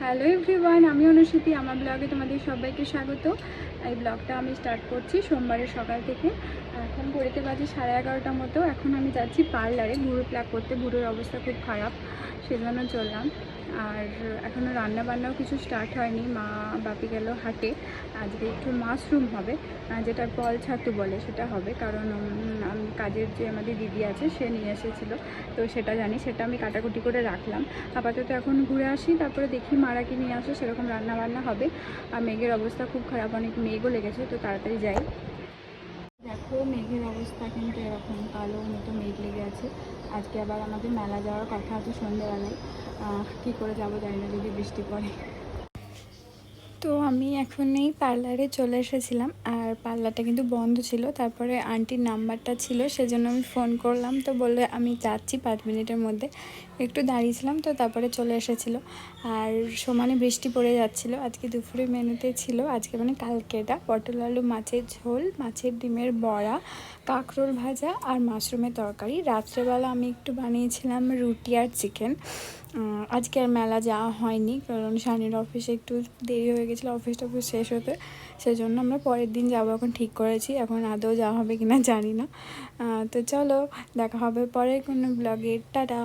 Hello everyone, আমি অনুষ্ঠিতি। আমার ব্লগে তোমাদের সবাইকে স্বাগত। এই ব্লগটা আমি স্টার্ট করছি সোমবারের সকাল থেকে। এখন ঘড়িতে বাজে 11:30টার মতো। এখন আমি যাচ্ছি পার্লারে ভুরু প্লাক করতে। ভুরুর অবস্থা খুব খারাপ, সেজন্য চললাম। আর এখনও রান্নাবান্নাও কিছু স্টার্ট হয়নি। মা বাপি গেল হাটে। আজকে একটু মাশরুম হবে, যেটা পল ছাতু বলে, সেটা হবে। কারণ কাজের যে আমাদের দিদি আছে সে নিয়ে এসেছিলো, তো সেটা জানি, সেটা আমি কাটাকুটি করে রাখলাম। আপাতত এখন ঘুরে আসি, তারপরে দেখি মারা কি নিয়ে আসে, সেরকম রান্নাবান্না হবে। আর মেঘের অবস্থা খুব খারাপ, অনেক মেঘও লেগেছে, তো তাড়াতাড়ি যাই। দেখো মেঘের অবস্থা কিন্তু এরকম কালো মতো মেঘ লেগে আছে। আজকে আবার আমাদের মেলা যাওয়ার কথা আছে সন্ধ্যেবেলায়। কী করে যাবো জানি না, যদি বৃষ্টি পড়ে। তো আমি এখন এই পার্লারে চলে এসেছিলাম, আর পার্লারটা কিন্তু বন্ধ ছিল। তারপরে আন্টির নাম্বারটা ছিল, সেজন্য আমি ফোন করলাম। তো বললে আমি যাচ্ছি 5 মিনিটের মধ্যে। একটু দাঁড়িয়েছিলাম, তো তারপরে চলে এসেছিলো। আর সমানে বৃষ্টি পড়ে যাচ্ছিল। আজকে দুপুরে মেনুতে ছিল, আজকে মানে কালকেটা, পটল আলু মাছের ঝোল, মাছের ডিমের বড়া, কাঁকরোল ভাজা আর মাশরুমের তরকারি। রাত্রেবেলা আমি একটু বানিয়েছিলাম রুটি আর চিকেন। আজকে আর মেলা যাওয়া হয়নি, কারণ শানির অফিসে একটু দেরি হয়ে গেছিলো অফিস টফিস শেষ হতে। সেজন্য আমরা পরের দিন যাবো এখন ঠিক করেছি। এখন আদৌ যাওয়া হবে কিনা জানি না। তো চলো, দেখা হবে পরে কোনো ব্লগে। টাটা।